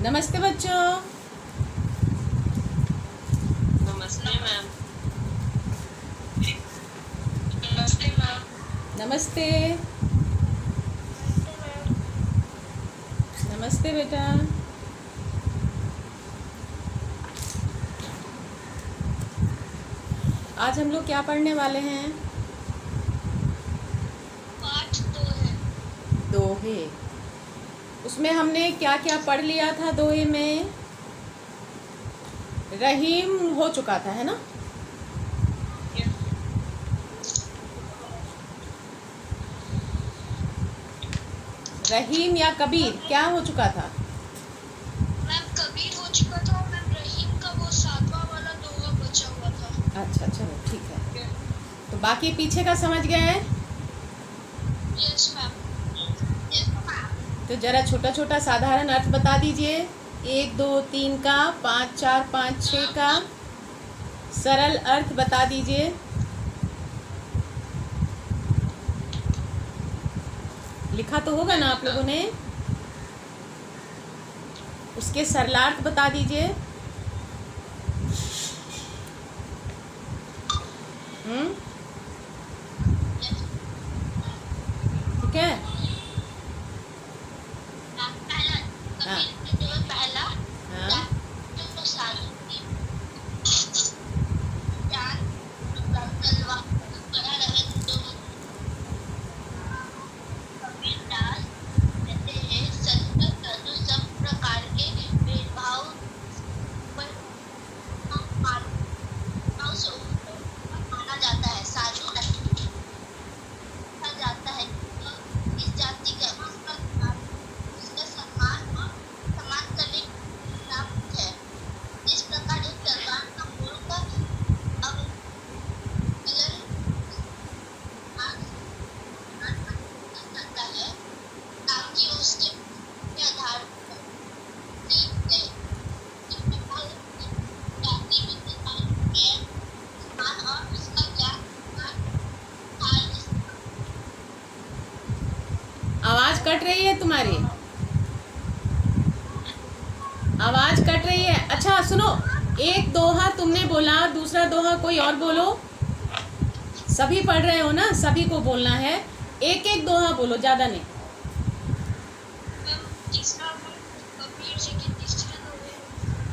नमस्ते बच्चों। नमस्ते मैम। नमस्ते मैम। नमस्ते। नमस्ते बेटा। आज हम लोग क्या पढ़ने वाले हैं? पाठ 2 है। दोहे। उसमें हमने क्या क्या पढ़ लिया था? दोहे में रहीम हो चुका था, है ना? रहीम या कबीर क्या हो चुका था? मैम कबीर हो चुका था और मैम रहीम का वो 7वां वाला दोहा बचा हुआ था। अच्छा, चलो ठीक है। तो बाकी पीछे का समझ गए हैं? Yes ma'am. Yes ma'am. तो जरा छोटा छोटा साधारण अर्थ बता दीजिए। 1 2 3 का, 5 4 5 6 का सरल अर्थ बता दीजिए। लिखा तो होगा ना आप लोगों ने? उसके सरलार्थ बता दीजिए। ठीक है। पहला हाँ कबीर का दोहा पहला हाँ तो साधु की ज्ञान तलवार बना रहे तो कबीर दास कहते हैं संत साधु सब प्रकार के भेदभाव पर मानव से ऊपर माना जाता है। साधु नहीं कहा जाता है इस जाति का उसका सम्मान और सम्मान करने प्राप्त है। इस प्रकार एक तलवार का मोड़ का अवकलन करता है ताकि उसके आधार पर जाति सम्मान और उसका ज्ञान आवाज कट रही है तुम्हारी। आवाज कट रही है। अच्छा सुनो, एक दोहा तुमने बोला, दूसरा दोहा कोई और बोलो। सभी पढ़ रहे हो ना, सभी को बोलना है। एक एक दोहा बोलो, ज्यादा नहीं। तीसरा कबीर जी के तीसरे दोहे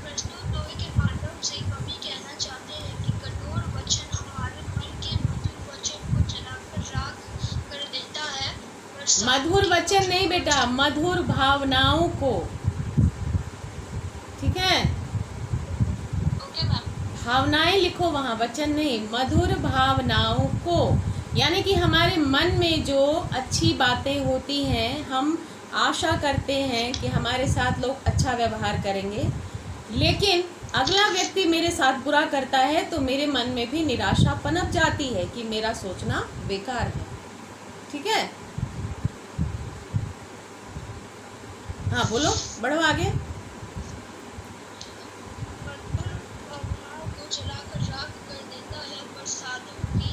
प्रस्तुत दोहे के माध्यम से कवि कहना चाहते हैं कि कठोर वचन हमारे मन के मधुर वचन को जलाकर राख कर देता है। मधुर वचन नहीं बेटा, मधुर भावनाओं को। ठीक है, ओके मैम। भावनाएं लिखो वहाँ, वचन नहीं। मधुर भावनाओं को यानी कि हमारे मन में जो अच्छी बातें होती हैं, हम आशा करते हैं कि हमारे साथ लोग अच्छा व्यवहार करेंगे, लेकिन अगला व्यक्ति मेरे साथ बुरा करता है तो मेरे मन में भी निराशा पनप जाती है कि मेरा सोचना बेकार है। ठीक है, हाँ बोलो, बढ़ो आगे। मधुर भावनाओं को जलाकर राख कर देता है पर साधु की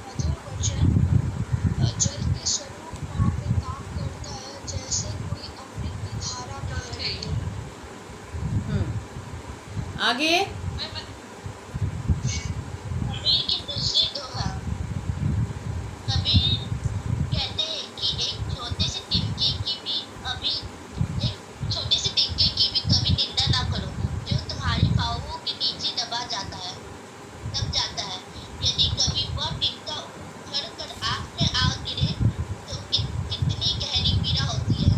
मधुर वचन जल के स्वरूप वहाँ पे काम करता है जैसे कोई अमृत की धारा बह रही है। आगे। कबीर के दूसरे दोहा कबीर कहते हैं कि एक छोटे से तिनके की भी कभी निंदा ना करो जो तुम्हारे पाँवों के नीचे दब जाता है। यदि कभी वह तिनका उखड़ कर आँख में आ गिरे तो कितनी गहरी पीड़ा होती है।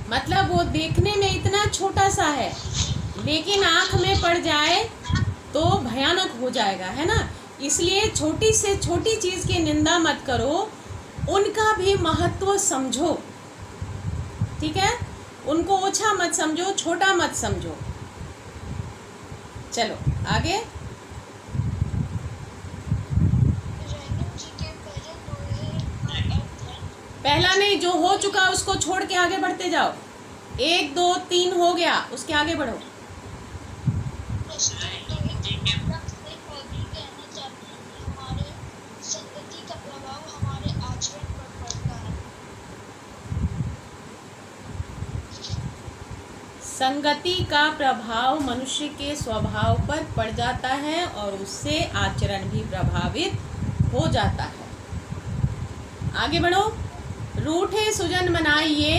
मतलब वो देखने में इतना छोटा सा है, लेकिन आंख में पड़ जाए तो भयानक हो जाएगा, है ना? इसलिए छोटी से छोटी चीज की निंदा मत करो, उनका भी महत्व समझो। ठीक है, उनको ओछा मत समझो, छोटा मत समझो। चलो आगे। रहीम जी के पहले दोहे का अर्थ है पहला नहीं, जो हो चुका उसको छोड़ के आगे बढ़ते जाओ। 1 2 3 हो गया, उसके आगे बढ़ो। प्रस्तुत दोहे के माध्यम से कवि कहना चाहते हैं कि हमारे संगति का प्रभाव हमारे आचरण पर पड़ता है। संगति का प्रभाव मनुष्य के स्वभाव पर पड़ जाता है और उससे आचरण भी प्रभावित हो जाता है। आगे बढ़ो। रूठे सुजन मनाइए,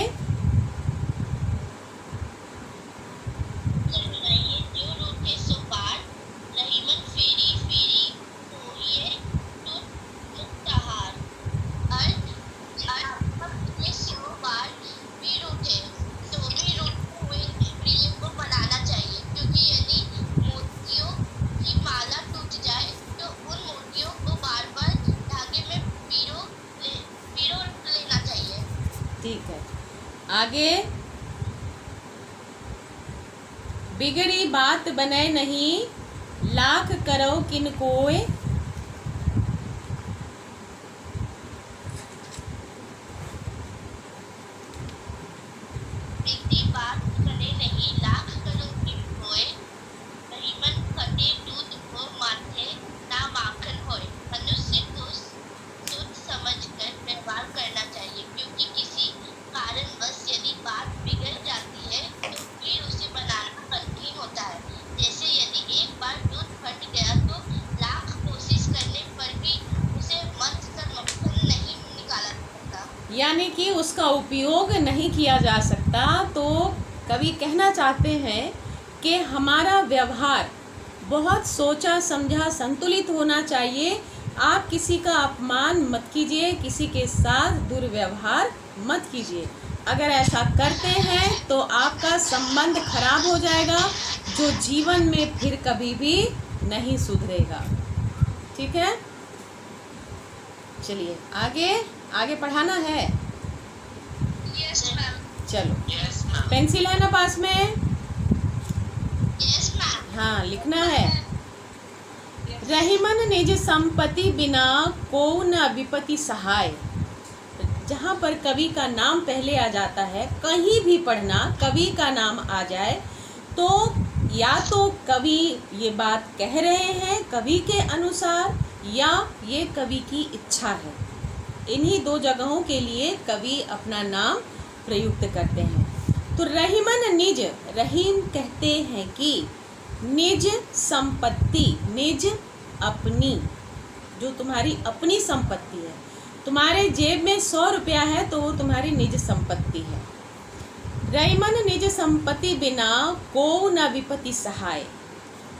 जो रूठे सो पार, रहीमन फेरी फेरी होइए टूट मुक्तहार। अर्थ सो पार भी रूठे तो भी रूठे हुए प्रिय को मनाना चाहिए, क्योंकि यदि मोतियों की माला टूट जाए तो उन मोतियों को बार बार धागे में पिरो लेना चाहिए। ठीक है। आगे, बिगड़ी बात बने नहीं, लाख करो किन कोय। बिगड़ी बात बने नहीं, लाख करो किन कोय। रहीमन खटे दूध को माथे ना माखन होए। मनुष्य को सोच समझ कर व्यवहार करना चाहिए, क्योंकि किसी कारणवश यदि बात बिगड़ जाती है तो फिर उसे बनाना कठिन होता है। जैसे यदि एक बार दूध फट गया तो लाख कोशिश करने पर भी उसे मथ कर मक्खन नहीं निकाला सकता। यानी कि उसका उपयोग नहीं किया जा सकता। तो कवि कहना चाहते हैं कि हमारा व्यवहार बहुत सोचा समझा संतुलित होना चाहिए। आप किसी का अपमान मत कीजिए, किसी के साथ दुर्व्यवहार मत कीजिए। अगर ऐसा करते हैं तो आपका संबंध खराब हो जाएगा, जो जीवन में फिर कभी भी नहीं सुधरेगा। ठीक है, चलिए आगे पढ़ाना है। Yes ma'am. चलो, यस मैम। पेंसिल है ना पास में? Yes ma'am. हाँ, लिखना है। रहीमन निज संपत्ति बिना को न विपत्ति सहाय। जहाँ पर कवि का नाम पहले आ जाता है, कहीं भी पढ़ना कवि का नाम आ जाए तो या तो कवि ये बात कह रहे हैं कवि के अनुसार, या ये कवि की इच्छा है। इन्हीं दो जगहों के लिए कवि अपना नाम प्रयुक्त करते हैं। तो रहीमन निज, रहीम कहते हैं कि निज संपत्ति, निज अपनी, जो तुम्हारी अपनी संपत्ति है। तुम्हारे जेब में 100 रुपया है तो वो तुम्हारी निज संपत्ति है। रहीमन निज संपत्ति बिना को न विपत्ति सहाय।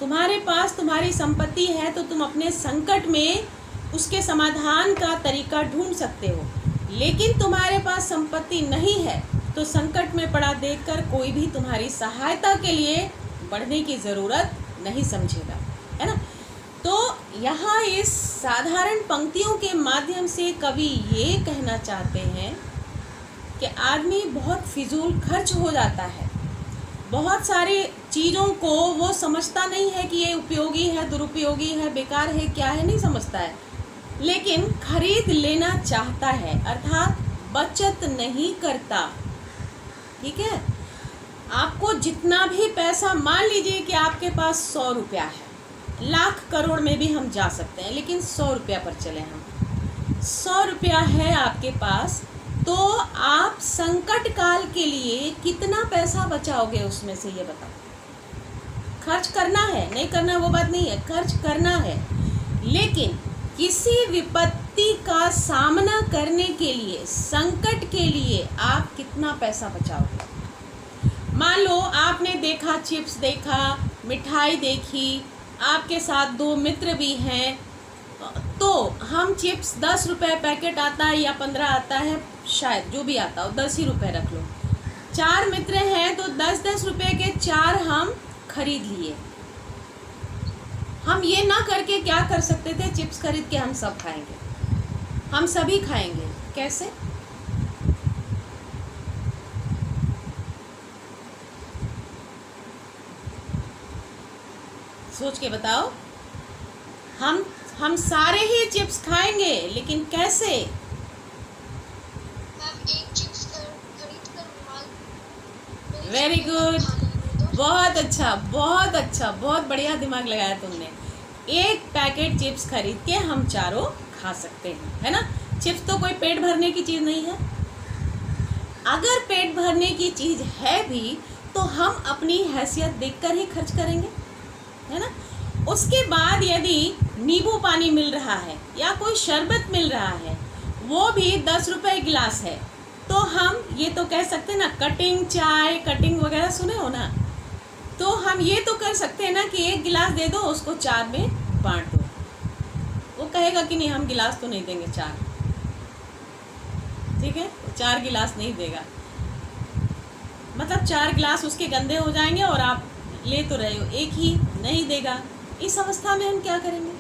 तुम्हारे पास तुम्हारी संपत्ति है तो तुम अपने संकट में उसके समाधान का तरीका ढूंढ सकते हो, लेकिन तुम्हारे पास संपत्ति नहीं है तो संकट में पड़ा देखकर कोई भी तुम्हारी सहायता के लिए बढ़ने की ज़रूरत नहीं समझेगा, है ना। तो यहाँ इस साधारण पंक्तियों के माध्यम से कवि ये कहना चाहते हैं कि आदमी बहुत फिजूल खर्च हो जाता है। बहुत सारी चीज़ों को वो समझता नहीं है कि ये उपयोगी है, दुरुपयोगी है, बेकार है, क्या है, नहीं समझता है, लेकिन खरीद लेना चाहता है, अर्थात बचत नहीं करता। ठीक है, आपको जितना भी पैसा, मान लीजिए कि आपके पास 100 रुपया है, लाख करोड़ में भी हम जा सकते हैं, लेकिन 100 रुपया पर चले हम। 100 रुपया है आपके पास, तो आप संकट काल के लिए कितना पैसा बचाओगे उसमें से, ये बताओ। खर्च करना है, नहीं करना वो बात नहीं है, खर्च करना है, लेकिन किसी विपत्ति का सामना करने के लिए, संकट के लिए आप कितना पैसा बचाओगे। मान लो आपने देखा, चिप्स देखा, मिठाई देखी, आपके साथ 2 मित्र भी हैं, तो हम चिप्स 10 रुपये पैकेट आता है या 15 आता है, शायद जो भी आता हो, 10 ही रुपये रख लो। 4 मित्र हैं तो 10-10 रुपये के 4 हम खरीद लिए। हम ये ना करके क्या कर सकते थे, चिप्स खरीद के हम सब खाएंगे, हम सभी खाएंगे। कैसे? सोच के बताओ। हम सारे ही चिप्स खाएंगे, लेकिन कैसे? एक चिप्स खरीद कर वेरी गुड, बहुत अच्छा, बहुत अच्छा, बहुत बढ़िया दिमाग लगाया तुमने। एक पैकेट चिप्स खरीद के हम चारों खा सकते हैं, है ना। चिप्स तो कोई पेट भरने की चीज़ नहीं है। अगर पेट भरने की चीज़ है भी तो हम अपनी हैसियत देखकर ही खर्च करेंगे, है ना। उसके बाद यदि नींबू पानी मिल रहा है या कोई शरबत मिल रहा है, वो भी 10 रुपए गिलास है, तो हम ये तो कह सकते हैं ना, कटिंग चाय कटिंग वगैरह सुने हो ना, तो हम ये तो कर सकते हैं ना कि 1 गिलास दे दो, उसको 4 में बांट दो। वो कहेगा कि नहीं हम गिलास तो नहीं देंगे 4, ठीक है, 4 गिलास नहीं देगा, मतलब 4 गिलास उसके गंदे हो जाएंगे और आप ले तो रहे हो, एक ही नहीं देगा। इस अवस्था में हम क्या करेंगे?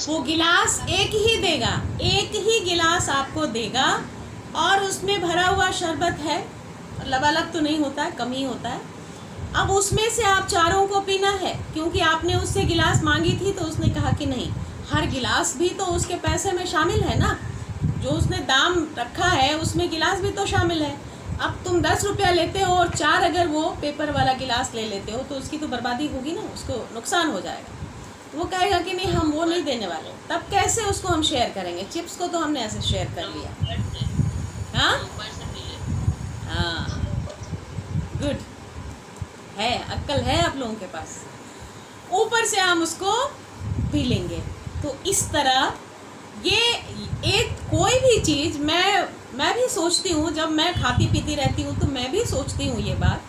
वो गिलास एक ही देगा, एक ही गिलास आपको देगा, और उसमें भरा हुआ शरबत है, लबालब तो नहीं होता है, कम ही होता है। अब उसमें से आप चारों को पीना है, क्योंकि आपने उससे गिलास मांगी थी तो उसने कहा कि नहीं, हर गिलास भी तो उसके पैसे में शामिल है ना, जो उसने दाम रखा है उसमें गिलास भी तो शामिल है। अब तुम 10 रुपया लेते हो और 4 अगर वो पेपर वाला गिलास ले लेते हो तो उसकी तो बर्बादी होगी ना, उसको नुकसान हो जाएगा। वो कहेगा कि नहीं हम वो नहीं देने वाले। तब कैसे उसको हम शेयर करेंगे? चिप्स को तो हमने ऐसे शेयर कर लिया। हाँ हाँ, गुड है, अक्ल है आप लोगों के पास। ऊपर से हम उसको पी लेंगे। तो इस तरह ये एक कोई भी चीज़ मैं भी सोचती हूँ, जब मैं खाती पीती रहती हूँ तो मैं भी सोचती हूँ ये बात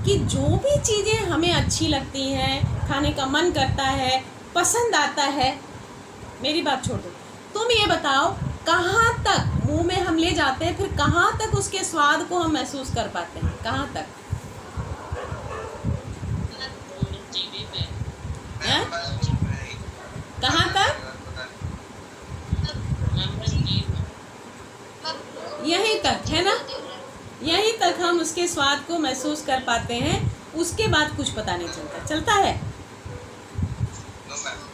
कि जो भी चीज़ें हमें अच्छी लगती हैं, खाने का मन करता है, पसंद आता है, मेरी बात छोड़ दो, तुम ये बताओ कहाँ तक मुंह में हम ले जाते हैं, फिर कहाँ तक उसके स्वाद को हम महसूस कर पाते हैं, कहाँ तक? है? कहाँ तक? यहीं तक, है ना, यहीं तक हम उसके स्वाद को महसूस कर पाते हैं। उसके बाद कुछ पता नहीं चलता है।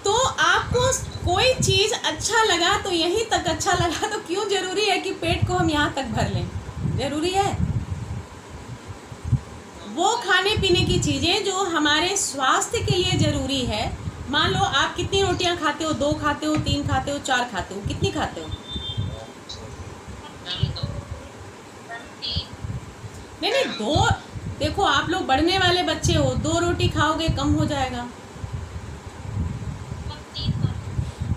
तो आपको कोई चीज़ अच्छा लगा तो यहीं तक अच्छा लगा, तो क्यों जरूरी है कि पेट को हम यहाँ तक भर लें? जरूरी है वो खाने पीने की चीज़ें जो हमारे स्वास्थ्य के लिए ज़रूरी है। मान लो आप कितनी रोटियां खाते हो? 2 खाते हो, 3 खाते हो, 4 खाते हो? कितनी खाते हो? नहीं 2। देखो आप लोग बढ़ने वाले बच्चे हो, 2 रोटी खाओगे कम हो जाएगा।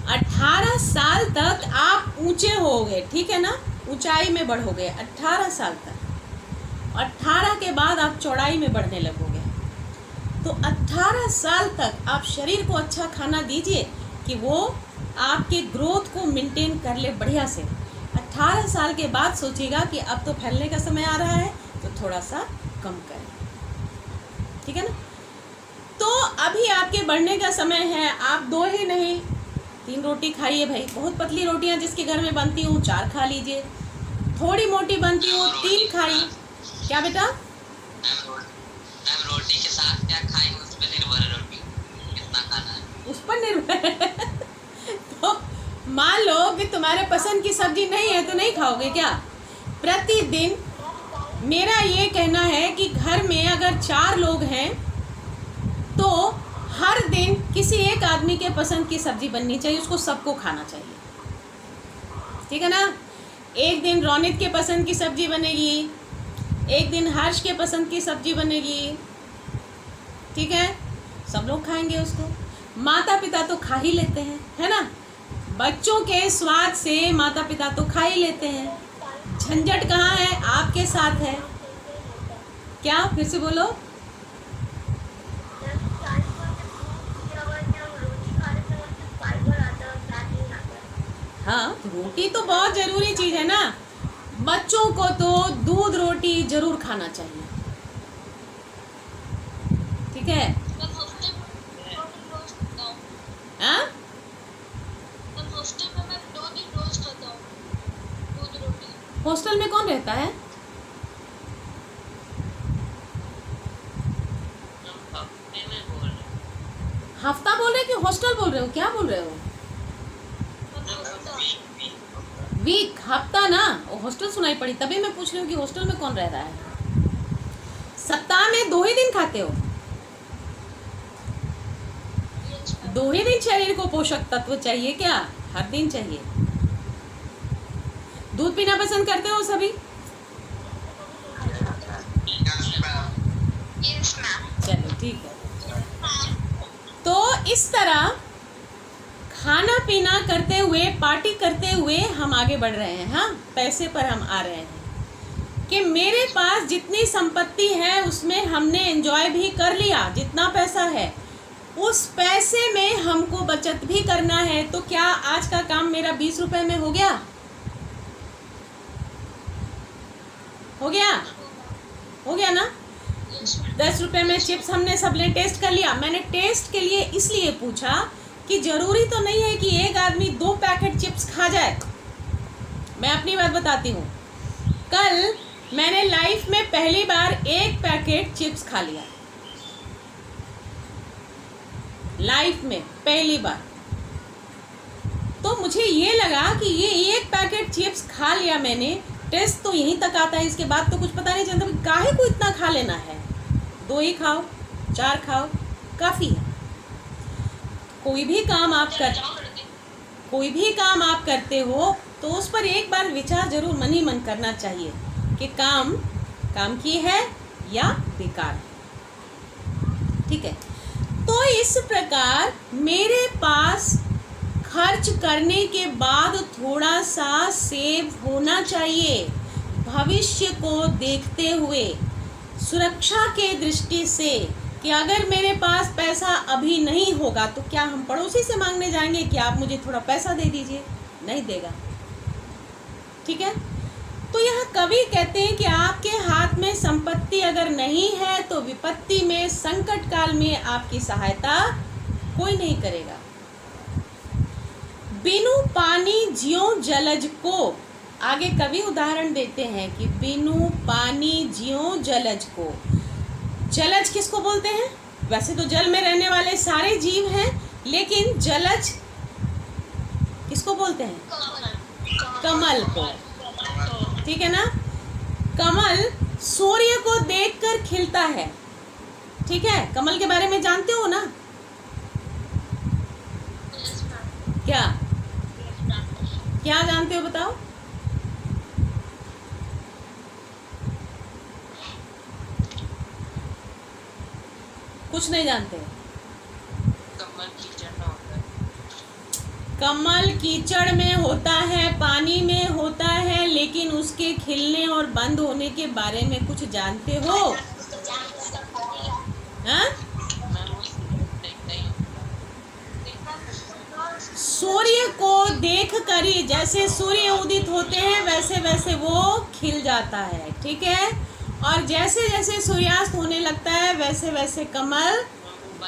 18 साल तक आप ऊंचे होगे, ठीक है ना, ऊंचाई में बढ़ोगे 18 साल तक। 18 के बाद आप चौड़ाई में बढ़ने लगोगे। तो 18 साल तक आप शरीर को अच्छा खाना दीजिए कि वो आपके ग्रोथ को मेंटेन कर ले बढ़िया से। 18 साल के बाद सोचिएगा कि अब तो फैलने का समय आ रहा है, तो थोड़ा सा कम करें, ठीक है ना। तो अभी आपके बढ़ने का समय है, आप 2 ही नहीं 3 रोटी खाइए भाई। बहुत पतली रोटियां जिसके घर में बनती हूँ 4 खा लीजिए, थोड़ी मोटी बनती हूँ 3 खाइए। क्या बेटा? रोटी के साथ क्या खाएंगे उस पर निर्भर है, रोटी कितना खाना है उस पर निर्भर है। तो मान लो कि तुम्हारे पसंद की सब्जी नहीं है तो नहीं खाओगे क्या? प्रतिदिन मेरा ये कहना है कि घर में अगर 4 लोग हैं तो हर दिन किसी एक आदमी के पसंद की सब्जी बननी चाहिए, उसको सबको खाना चाहिए, ठीक है ना। एक दिन रौनित के पसंद की सब्जी बनेगी, एक दिन हर्ष के पसंद की सब्जी बनेगी, ठीक है, सब लोग खाएंगे उसको। माता पिता तो खा ही लेते हैं, है ना, बच्चों के स्वाद से माता पिता तो खा ही लेते हैं। झंझट कहाँ है? आपके साथ है। क्या? फिर से बोलो। हाँ, रोटी तो बहुत ज़रूरी चीज़ है ना। बच्चों को तो दूध रोटी जरूर खाना चाहिए, ठीक है। हाँ, हॉस्टल में कौन रहता है? हफ्ता बोल रहे कि हॉस्टल बोल रहे हो? क्या बोल रहे हो? वीक, हफ्ता ना, हॉस्टल सुनाई पड़ी, तभी मैं पूछ रही हूँ कि हॉस्टल में कौन रह रहा है। सप्ताह में 2 ही दिन खाते हो? 2 ही दिन शरीर को पोषक तत्व चाहिए क्या? हर दिन चाहिए? दूध पीना पसंद करते हो सभी? Yes ma'am. चलो ठीक है। तो इस तरह खाना पीना करते हुए, पार्टी करते हुए हम आगे बढ़ रहे हैं। हाँ, पैसे पर हम आ रहे हैं कि मेरे पास जितनी संपत्ति है उसमें हमने एंजॉय भी कर लिया। जितना पैसा है उस पैसे में हमको बचत भी करना है। तो क्या आज का काम मेरा 20 रुपए में हो गया? हो गया? हो गया ना? 10 रुपए में चिप्स हमने सबने टेस्ट कर लिया। मैंने टेस्ट के लिए इसलिए पूछा कि जरूरी तो नहीं है कि एक आदमी 2 पैकेट चिप्स खा जाए। मैं अपनी बात बताती हूँ। कल मैंने लाइफ में पहली बार 1 पैकेट चिप्स खा लिया, लाइफ में पहली बार। तो मुझे ये लगा कि ये 1 पैकेट चिप्स खा लिया मैंने, टेस्ट तो यहीं तक आता है, इसके बाद तो कुछ पता नहीं चलता। काहे को इतना खा लेना है? 2 ही खाओ, 4 खाओ, काफ़ी है। कोई भी काम आप करते हो तो उस पर एक बार विचार जरूर मन ही मन करना चाहिए कि काम की है या बेकार है। ठीक है। तो इस प्रकार मेरे पास खर्च करने के बाद थोड़ा सा सेव होना चाहिए, भविष्य को देखते हुए, सुरक्षा के दृष्टि से, कि अगर मेरे पास पैसा अभी नहीं होगा तो क्या हम पड़ोसी से मांगने जाएंगे कि आप मुझे थोड़ा पैसा दे दीजिए? नहीं देगा। ठीक है। तो यहाँ कवि कहते हैं कि आपके हाथ में संपत्ति अगर नहीं है तो विपत्ति में, संकट काल में आपकी सहायता कोई नहीं करेगा। बिनु पानी ज्यों जलज को, आगे कवि उदाहरण देते हैं कि बिनु पानी ज्यों जलज को। जलज किसको बोलते हैं? वैसे तो जल में रहने वाले सारे जीव हैं, लेकिन जलज किसको बोलते हैं? कमल को। ठीक है ना? कमल सूर्य को देखकर खिलता है। ठीक है। कमल के बारे में जानते हो ना? क्या जानते हो बताओ? कुछ नहीं जानते? कमल कीचड़ में होता है, पानी में होता है, लेकिन उसके खिलने और बंद होने के बारे में कुछ जानते हो? हाँ? सूर्य को देख कर ही, जैसे सूर्य उदित होते हैं वैसे वैसे वो खिल जाता है। ठीक है। और जैसे जैसे सूर्यास्त होने लगता है वैसे वैसे कमल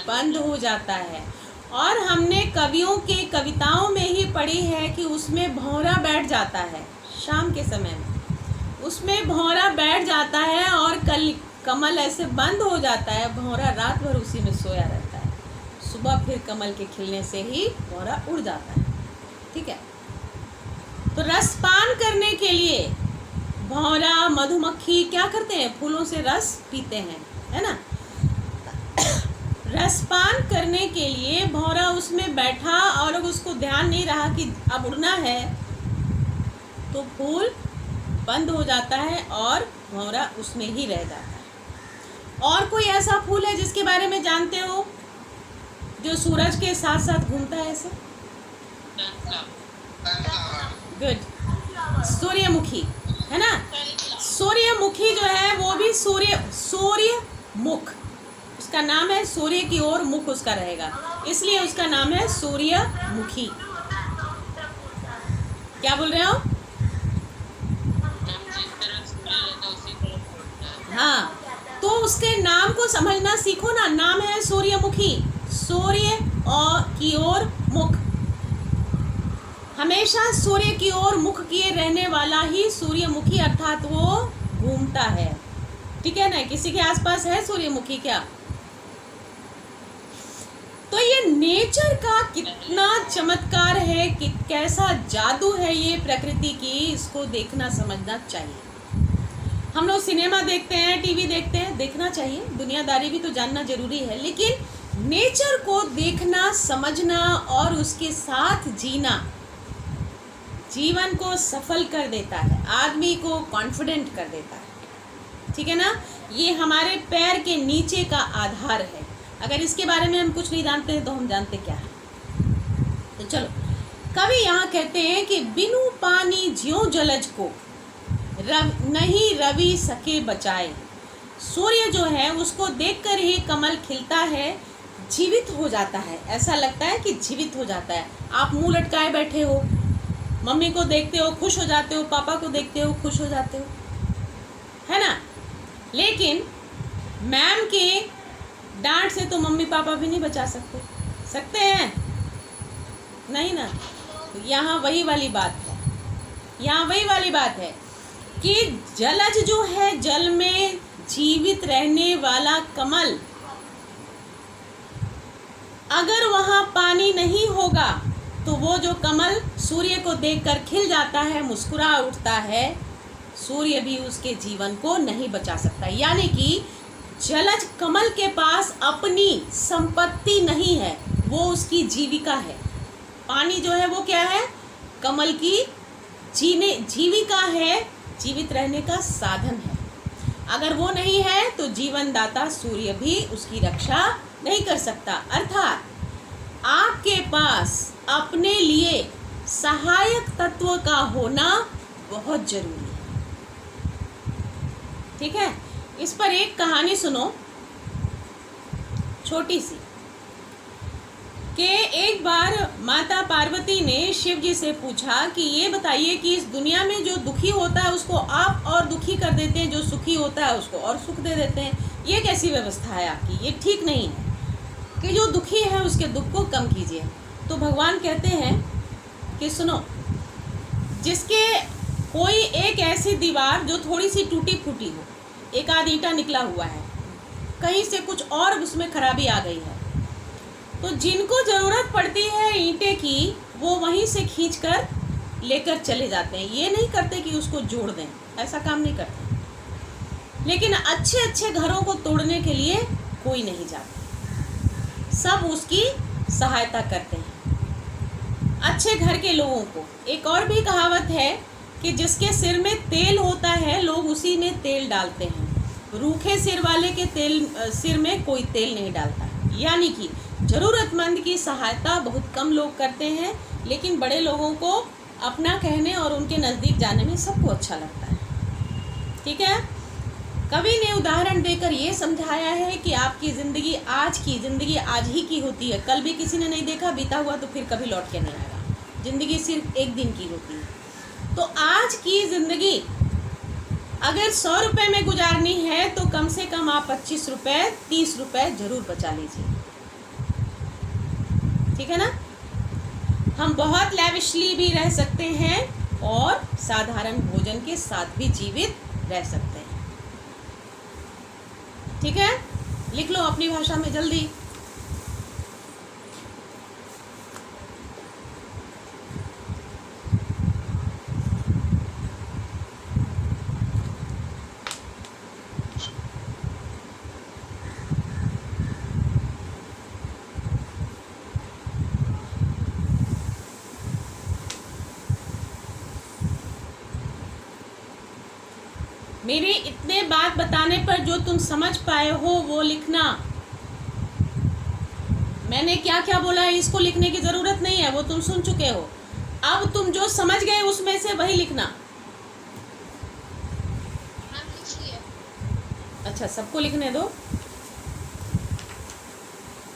बंद हो जाता है। और हमने कवियों के कविताओं में ही पढ़ी है कि उसमें भौरा बैठ जाता है, शाम के समय में उसमें भौरा बैठ जाता है और कमल ऐसे बंद हो जाता है। भौरा रात भर उसी में सोया रहता है, सुबह फिर कमल के खिलने से ही भौरा उड़ जाता है। ठीक है। तो रसपान करने के लिए भौरा, मधुमक्खी क्या करते हैं? फूलों से रस पीते हैं, है ना? रसपान करने के लिए भौरा उसमें बैठा और उसको ध्यान नहीं रहा कि अब उड़ना है, तो फूल बंद हो जाता है और भौरा उसमें ही रह जाता है। और कोई ऐसा फूल है जिसके बारे में जानते हो जो सूरज के साथ साथ घूमता है ऐसे? गुड, सूर्यमुखी, है ना? सूर्यमुखी जो है वो भी सूर्यमुख, उसका नाम है, सूर्य की ओर मुख उसका रहेगा, इसलिए उसका नाम है सूर्यमुखी। क्या बोल रहे हो? हाँ, तो उसके नाम को समझना सीखो ना। नाम है सूर्यमुखी, सूर्य और की ओर मुख, हमेशा सूर्य की ओर मुख किए रहने वाला ही सूर्यमुखी, अर्थात वो घूमता है। ठीक है ना? किसी के आसपास है सूर्यमुखी क्या? तो ये नेचर का कितना चमत्कार है, कि कैसा जादू है ये प्रकृति की, इसको देखना समझना चाहिए। हम लोग सिनेमा देखते हैं, टीवी देखते हैं, देखना चाहिए, दुनियादारी भी तो जानना जरूरी है, लेकिन नेचर को देखना, समझना और उसके साथ जीना जीवन को सफल कर देता है, आदमी को कॉन्फिडेंट कर देता है। ठीक है ना, ये हमारे पैर के नीचे का आधार है। अगर इसके बारे में हम कुछ नहीं जानते हैं तो हम जानते क्या है। तो चलो, कवि यहाँ कहते हैं कि बिनु पानी ज्यों जलज को नहीं रवि सके बचाए। सूर्य जो है उसको देखकर ही कमल खिलता है, जीवित हो जाता है, ऐसा लगता है कि जीवित हो जाता है। आप मुंह लटकाए बैठे हो, मम्मी को देखते हो खुश हो जाते हो, पापा को देखते हो खुश हो जाते हो, है ना। लेकिन मैम के डांट से तो मम्मी पापा भी नहीं बचा सकते हैं, नहीं ना। तो यहाँ वही वाली बात है कि जलज जो है, जल में जीवित रहने वाला कमल, अगर वहाँ पानी नहीं होगा तो वो जो कमल सूर्य को देखकर खिल जाता है, मुस्कुरा उठता है, सूर्य भी उसके जीवन को नहीं बचा सकता। यानी कि जलज कमल के पास अपनी संपत्ति नहीं है, वो उसकी जीविका है। पानी जो है वो क्या है? कमल की जीविका है, जीवित रहने का साधन है। अगर वो नहीं है तो जीवन दाता सूर्य भी उसकी रक्षा नहीं कर सकता। अर्थात आपके पास अपने लिए सहायक तत्व का होना बहुत जरूरी है। ठीक है, इस पर एक कहानी सुनो, छोटी सी, कि एक बार माता पार्वती ने शिव जी से पूछा कि ये बताइए कि इस दुनिया में जो दुखी होता है उसको आप और दुखी कर देते हैं, जो सुखी होता है उसको और सुख दे देते हैं, ये कैसी व्यवस्था है आपकी? ये ठीक नहीं है कि जो दुखी है उसके दुख को कम कीजिए। तो भगवान कहते हैं कि सुनो, जिसके कोई एक ऐसी दीवार जो थोड़ी सी टूटी फूटी हो, एक आध ईंटा निकला हुआ है, कहीं से कुछ और उसमें खराबी आ गई है, तो जिनको ज़रूरत पड़ती है ईंटे की, वो वहीं से खींचकर लेकर चले जाते हैं। ये नहीं करते कि उसको जोड़ दें, ऐसा काम नहीं करते। लेकिन अच्छे अच्छे घरों को तोड़ने के लिए कोई नहीं जाता, सब उसकी सहायता करते हैं, अच्छे घर के लोगों को। एक और भी कहावत है कि जिसके सिर में तेल होता है लोग उसी में तेल डालते हैं, रूखे सिर वाले के सिर में कोई तेल नहीं डालता। यानी कि ज़रूरतमंद की सहायता बहुत कम लोग करते हैं, लेकिन बड़े लोगों को अपना कहने और उनके नज़दीक जाने में सबको अच्छा लगता है। ठीक है, कवि ने उदाहरण देकर ये समझाया है कि आपकी ज़िंदगी आज ही की होती है, कल भी किसी ने नहीं देखा, बीता हुआ तो फिर कभी लौट के नहीं आएगा। ज़िंदगी सिर्फ एक दिन की होती है। तो आज की ज़िंदगी अगर 100 रुपये में गुजारनी है तो कम से कम आप 25 रुपये 30 रुपये ज़रूर बचा लीजिए। ठीक है ना। हम बहुत लैविशली भी रह सकते हैं और साधारण भोजन के साथ भी जीवित रह सकते हैं। ठीक है, लिख लो अपनी भाषा में जल्दी। मेरे इतने बात बताने पर जो तुम समझ पाए हो वो लिखना। मैंने क्या क्या बोला है इसको लिखने की ज़रूरत नहीं है, वो तुम सुन चुके हो। अब तुम जो समझ गए उसमें से वही लिखना। अच्छा, सबको लिखने दो।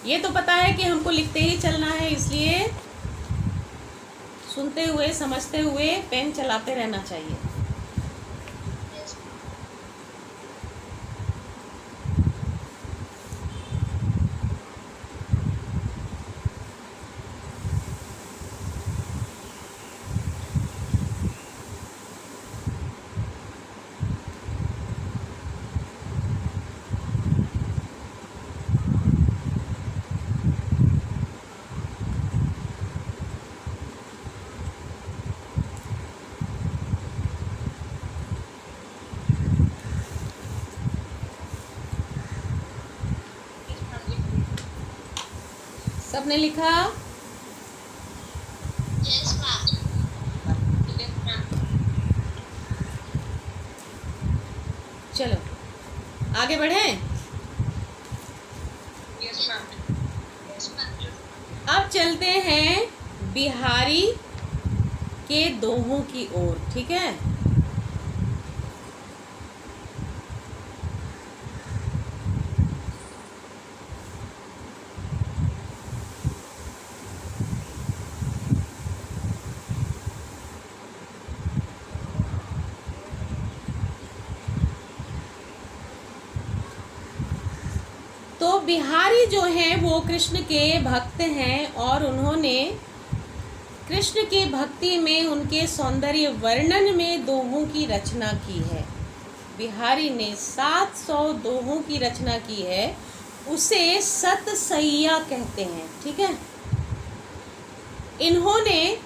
ये तो पता है कि हमको लिखते ही चलना है, इसलिए सुनते हुए समझते हुए पेन चलाते रहना चाहिए। सबने लिखा? Yes ma'am. चलो आगे बढ़ें। Yes ma'am. अब चलते हैं बिहारी के दोहों की ओर, ठीक है। तो बिहारी जो हैं वो कृष्ण के भक्त हैं और उन्होंने कृष्ण की भक्ति में उनके सौंदर्य वर्णन में दोहों की रचना की है। बिहारी ने 700 दोहों की रचना की है, उसे सतसैया कहते हैं, ठीक है। इन्होंने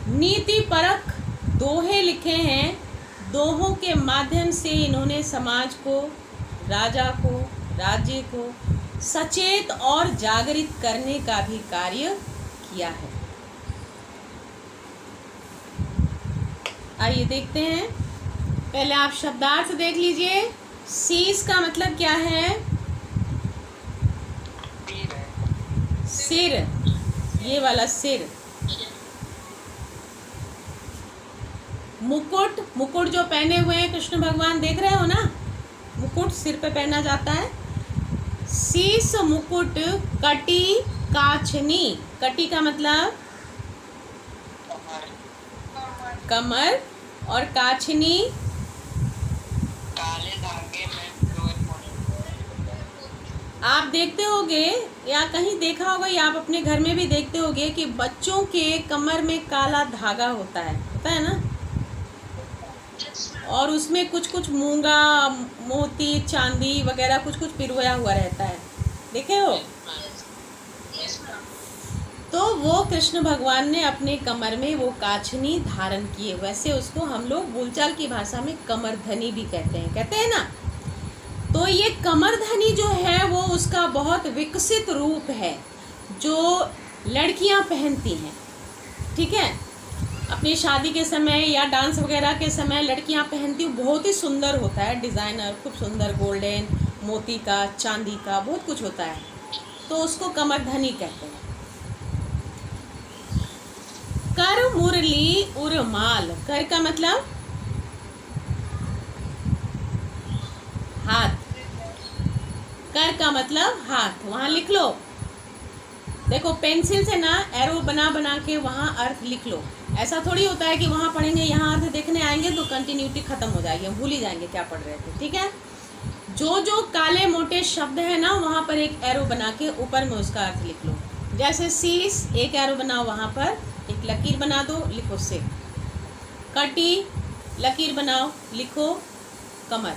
नीति परक दोहे लिखे हैं। दोहों के माध्यम से इन्होंने समाज को, राजा को, राज्य को सचेत और जागृत करने का भी कार्य किया है। आइए देखते हैं। पहले आप शब्दार्थ देख लीजिए। शीश का मतलब क्या है? सिर, ये वाला सिर। मुकुट, मुकुट जो पहने हुए हैं कृष्ण भगवान, देख रहे हो ना, मुकुट सिर पे पहना जाता है। शीश, मुकुट, कटी, काछनी। कटी का मतलब कमर और काछनी काले धागे में आप देखते होगे या कहीं देखा होगा या आप अपने घर में भी देखते होगे कि बच्चों के कमर में काला धागा होता है ना, और उसमें कुछ कुछ मूंगा, मोती, चांदी वगैरह कुछ कुछ पिरोया हुआ रहता है, देखे हो? तो वो कृष्ण भगवान ने अपने कमर में वो काछनी धारण किए। वैसे उसको हम लोग बोलचाल की भाषा में कमरधनी भी कहते हैं ना। तो ये कमरधनी जो है वो उसका बहुत विकसित रूप है जो लड़कियां पहनती हैं, ठीक है। अपनी शादी के समय या डांस वगैरह के समय लड़कियां पहनती, बहुत ही सुंदर होता है, डिज़ाइनर, खूब सुंदर, गोल्डन, मोती का, चांदी का, बहुत कुछ होता है, तो उसको कमरधनी कहते हैं। कर मुरली उर्माल। कर का मतलब हाथ, कर का मतलब हाथ। वहां लिख लो, देखो पेंसिल से ना एरो बना बना के वहां अर्थ लिख लो। ऐसा थोड़ी होता है कि वहां पढ़ेंगे यहाँ अर्थ देखने आएंगे तो कंटिन्यूटी खत्म हो जाएगी, हम भूल ही जाएंगे क्या पढ़ रहे थे, ठीक है। जो जो काले मोटे शब्द है ना वहां पर एक एरो बना के ऊपर में उसका अर्थ लिख लो। जैसे शीश, एक एरो बनाओ, वहां पर एक लकीर बना दो, लिखो सिर। कटी, लकीर बनाओ, लिखो कमर।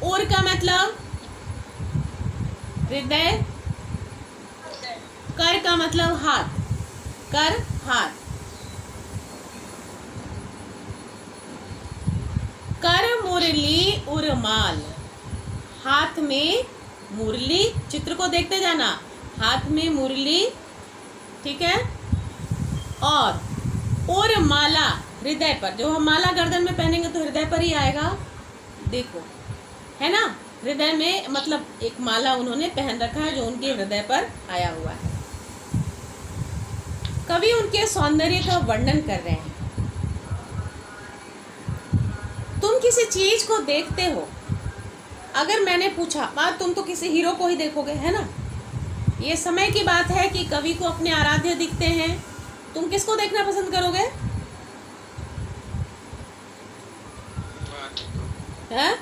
और का मतलब हृदय। कर का मतलब हाथ, कर हाथ। कर मुरली उर्माल, हाथ में मुरली, चित्र को देखते जाना, हाथ में मुरली, ठीक है। और माला हृदय पर, जो हम माला गर्दन में पहनेंगे तो हृदय पर ही आएगा, देखो है ना, हृदय में मतलब एक माला उन्होंने पहन रखा है जो उनके हृदय पर आया हुआ है। कवि उनके सौंदर्य का वर्णन कर रहे हैं। तुम किसी चीज को देखते हो, अगर मैंने पूछा, तुम तो किसी हीरो को ही देखोगे, है ना। ये समय की बात है कि कवि को अपने आराध्य दिखते हैं, तुम किसको देखना पसंद करोगे? है?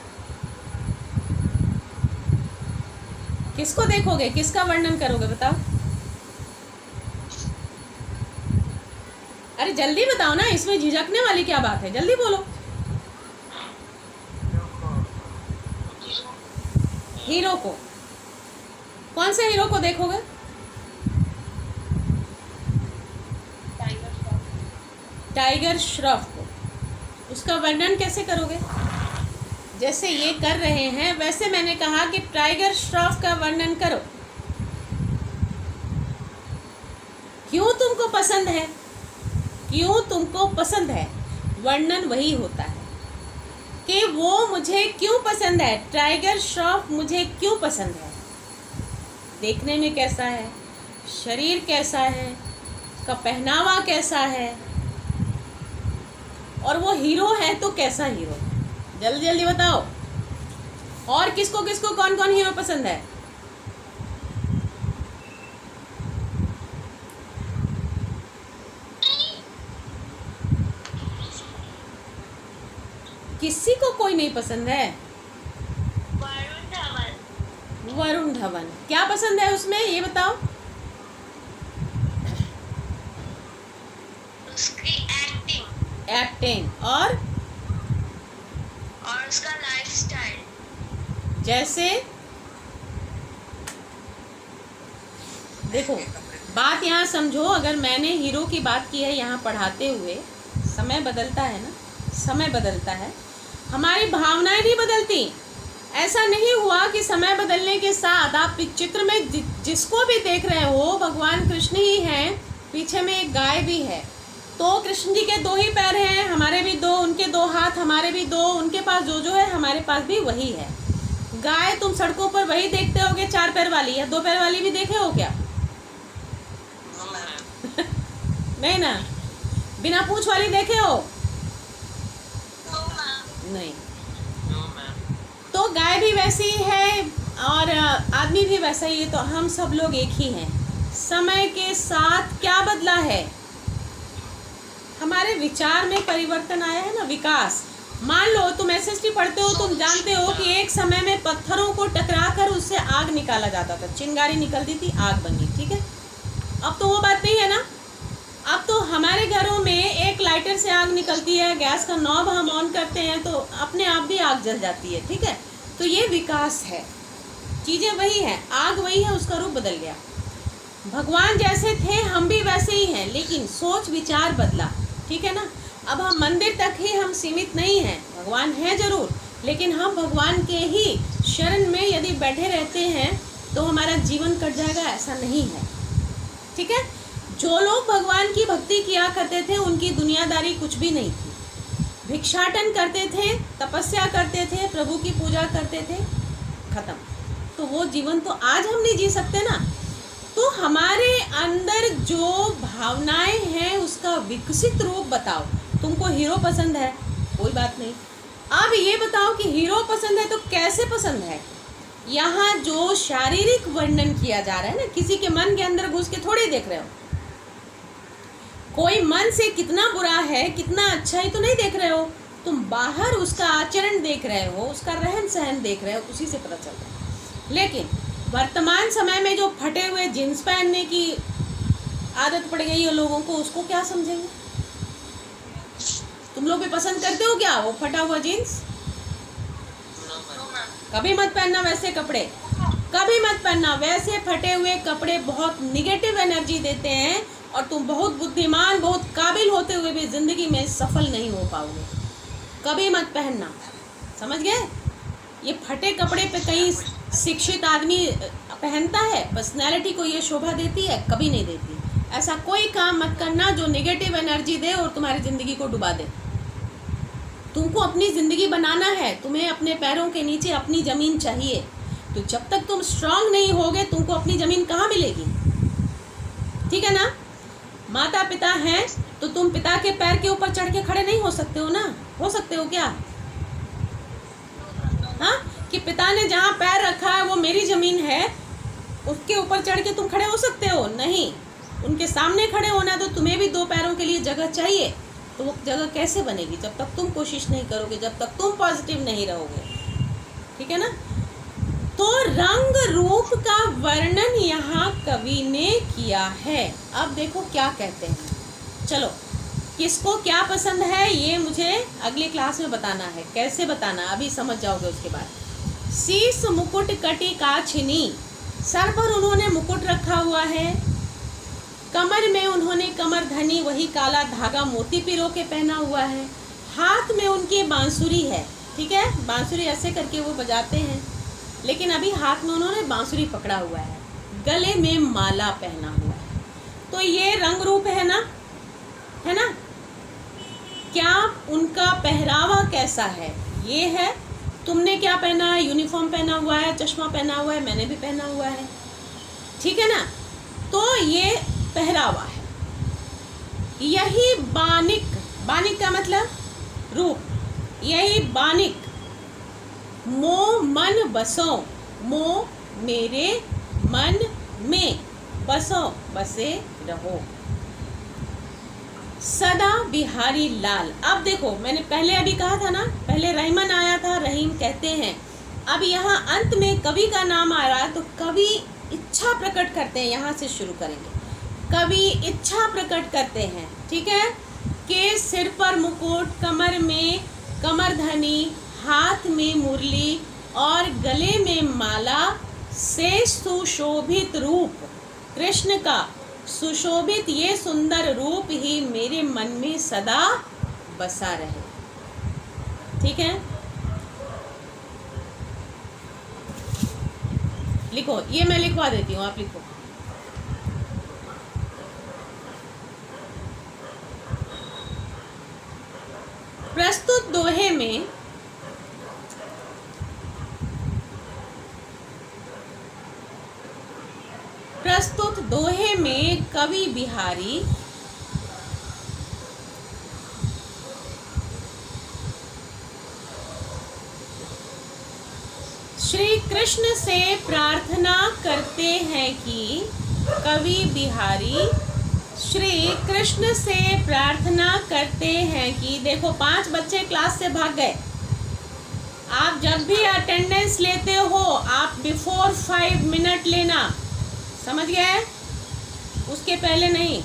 किसको देखोगे, किसका वर्णन करोगे, बताओ। अरे जल्दी बताओ ना, इसमें झिझकने वाली क्या बात है, जल्दी बोलो। हीरो को, कौन से हीरो को देखोगे? टाइगर श्रॉफ को। उसका वर्णन कैसे करोगे? जैसे ये कर रहे हैं वैसे मैंने कहा कि टाइगर श्रॉफ का वर्णन करो। क्यों तुमको पसंद है, क्यों तुमको पसंद है, वर्णन वही होता है कि वो मुझे क्यों पसंद है। टाइगर श्रॉफ मुझे क्यों पसंद है, देखने में कैसा है, शरीर कैसा है, उसका पहनावा कैसा है, और वो हीरो है तो कैसा हीरो। जल्दी जल्दी बताओ, और किसको किसको कौन कौन हीरो पसंद है। किसी को कोई नहीं पसंद है। वरुण धवन। वरुण धवन क्या पसंद है उसमें, ये बताओ। उसकी एक्टिंग एक्टिंग और उसका लाइफस्टाइल। जैसे देखो, बात यहाँ समझो, अगर मैंने हीरो की बात की है यहाँ पढ़ाते हुए, समय बदलता है ना, समय बदलता है, हमारी भावनाएं नहीं बदलती। ऐसा नहीं हुआ कि समय बदलने के साथ आप चित्र में जिसको भी देख रहे हो भगवान कृष्ण ही हैं, पीछे में एक गाय भी है, तो कृष्ण जी के 2 ही पैर हैं, हमारे भी 2, उनके 2 हाथ, हमारे भी 2, उनके पास जो है हमारे पास भी वही है। गाय तुम सड़कों पर वही देखते होगे 4 पैर वाली, या 2 पैर वाली भी देखे हो क्या? नहीं ना। बिना पूंछ वाली देखे हो? नहीं। तो गाय भी वैसी ही है और आदमी भी वैसा ही है, तो हम सब लोग एक ही हैं। समय के साथ क्या बदला है, हमारे विचार में परिवर्तन आया है ना, विकास। मान लो तुम एसएसटी पढ़ते हो, तुम जानते हो कि एक समय में पत्थरों को टकराकर उससे आग निकाला जाता था, चिंगारी निकलती थी, आग बन गई, ठीक है। अब तो वो बात नहीं है ना। अब तो हमारे घरों में एक लाइटर से आग निकलती है, गैस का नॉब हम ऑन करते हैं तो अपने आप भी आग जल जाती है, ठीक है। तो ये विकास है, चीज़ें वही हैं, आग वही है, उसका रूप बदल गया। भगवान जैसे थे हम भी वैसे ही हैं, लेकिन सोच विचार बदला, ठीक है ना। अब हम मंदिर तक ही हम सीमित नहीं हैं, भगवान है ज़रूर, लेकिन हम भगवान के ही शरण में यदि बैठे रहते हैं तो हमारा जीवन कट जाएगा, ऐसा नहीं है, ठीक है। जो लोग भगवान की भक्ति किया करते थे उनकी दुनियादारी कुछ भी नहीं थी, भिक्षाटन करते थे, तपस्या करते थे, प्रभु की पूजा करते थे, खत्म। तो वो जीवन तो आज हम नहीं जी सकते ना। तो हमारे अंदर जो भावनाएं हैं उसका विकसित रूप बताओ। तुमको हीरो पसंद है, कोई बात नहीं। अब ये बताओ कि हीरो पसंद है तो कैसे पसंद है। यहाँ जो शारीरिक वर्णन किया जा रहा है ना, किसी के मन के अंदर घुस के थोड़ी देख रहे हो। कोई मन से कितना बुरा है कितना अच्छा है तो नहीं देख रहे हो, तुम बाहर उसका आचरण देख रहे हो, उसका रहन सहन देख रहे हो, उसी से पता चलता है। लेकिन वर्तमान समय में जो फटे हुए जीन्स पहनने की आदत पड़ गई है लोगों को, उसको क्या समझेंगे। तुम लोग भी पसंद करते हो क्या वो फटा हुआ जीन्स? कभी मत पहनना वैसे कपड़े, कभी मत पहनना। वैसे फटे हुए कपड़े बहुत निगेटिव एनर्जी देते हैं और तुम बहुत बुद्धिमान, बहुत काबिल होते हुए भी ज़िंदगी में सफल नहीं हो पाओगे। कभी मत पहनना, समझ गए। ये फटे कपड़े पे कहीं शिक्षित आदमी पहनता है, पर्सनैलिटी को ये शोभा देती है? कभी नहीं देती। ऐसा कोई काम मत करना जो नेगेटिव एनर्जी दे और तुम्हारी ज़िंदगी को डुबा दे। तुमको अपनी ज़िंदगी बनाना है, तुम्हें अपने पैरों के नीचे अपनी ज़मीन चाहिए। तो जब तक तुम स्ट्रांग नहीं होगे तुमको अपनी ज़मीन कहाँ मिलेगी, ठीक है ना। माता पिता हैं तो तुम पिता के पैर के ऊपर चढ़ के खड़े नहीं हो सकते हो ना, हो सकते हो क्या? हाँ, कि पिता ने जहाँ पैर रखा है वो मेरी ज़मीन है, उसके ऊपर चढ़ के तुम खड़े हो सकते हो? नहीं। उनके सामने खड़े होना तो तुम्हें भी 2 पैरों के लिए जगह चाहिए। तो वो जगह कैसे बनेगी? जब तक तुम कोशिश नहीं करोगे, जब तक तुम पॉजिटिव नहीं रहोगे, ठीक है ना। तो रंग रूप का वर्णन यहाँ कवि ने किया है। अब देखो क्या कहते हैं। चलो, किसको क्या पसंद है ये मुझे अगली क्लास में बताना है। कैसे बताना अभी समझ जाओगे उसके बाद। शीश मुकुट कटी काछिनी, सर पर उन्होंने मुकुट रखा हुआ है, कमर में उन्होंने कमर धनी वही काला धागा मोती पिरो के पहना हुआ है, हाथ में उनकी बांसुरी है, ठीक है। बांसुरी ऐसे करके वो बजाते हैं, लेकिन अभी हाथ में उन्होंने बांसुरी पकड़ा हुआ है, गले में माला पहना हुआ है। तो ये रंग रूप है ना, है ना। क्या उनका पहरावा कैसा है, ये है। तुमने क्या पहना है, यूनिफॉर्म पहना हुआ है, चश्मा पहना हुआ है, मैंने भी पहना हुआ है, ठीक है ना। तो ये पहरावा है। यही बानिक, बानिक का मतलब रूप, यही बानिक मो मन बसो, मो मेरे, मन में, बसो बसे रहो, सदा बिहारी लाल। अब देखो, मैंने पहले अभी कहा था ना, पहले रहीमन आया था, रहीम कहते हैं। अब यहाँ अंत में कवि का नाम आ रहा है, तो कवि इच्छा प्रकट करते हैं। यहाँ से शुरू करेंगे। कवि इच्छा प्रकट करते हैं, ठीक है। के सिर पर मुकुट, कमर में कमरधनी, हाथ में मुरली और गले में माला से सुशोभित रूप कृष्ण का, सुशोभित ये सुंदर रूप ही मेरे मन में सदा बसा रहे, ठीक है। लिखो, ये मैं लिखवा देती हूँ, आप लिखो। प्रस्तुत दोहे में कवि बिहारी श्री कृष्ण से प्रार्थना करते हैं कि, कवि बिहारी श्री कृष्ण से प्रार्थना करते हैं कि, देखो 5 बच्चे क्लास से भाग गए। आप जब भी अटेंडेंस लेते हो, आप बिफोर 5 मिनट लेना, समझ गए, उसके पहले नहीं।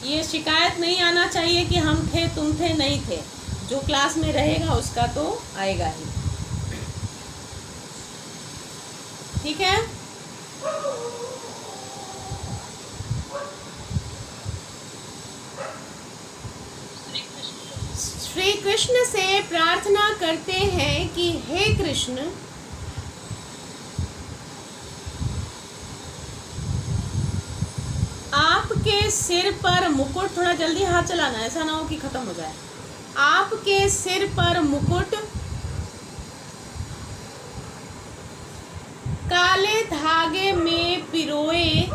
ये शिकायत नहीं आना चाहिए कि हम थे, तुम थे, नहीं थे। जो क्लास में रहेगा उसका तो आएगा ही, ठीक है। श्री कृष्ण से प्रार्थना करते हैं कि हे कृष्ण, आपके सिर पर मुकुट, थोड़ा जल्दी हाथ चलाना, ऐसा ना हो कि खत्म हो जाए। आपके सिर पर मुकुट, काले धागे में पिरोए,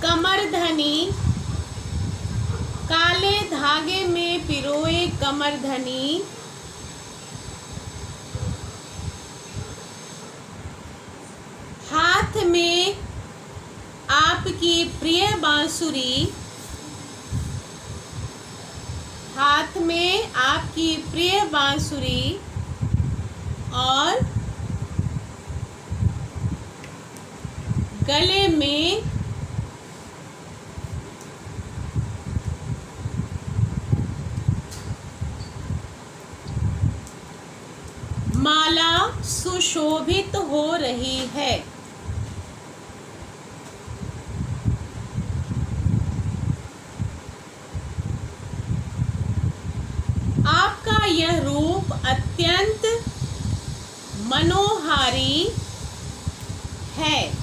कमरधनी, काले धागे में पिरोए कमरधनी, हाथ में आपकी प्रिय बांसुरी, हाथ में आपकी प्रिय बांसुरी और गले में माला सुशोभित हो रही है। आपका यह रूप अत्यंत मनोहारी है।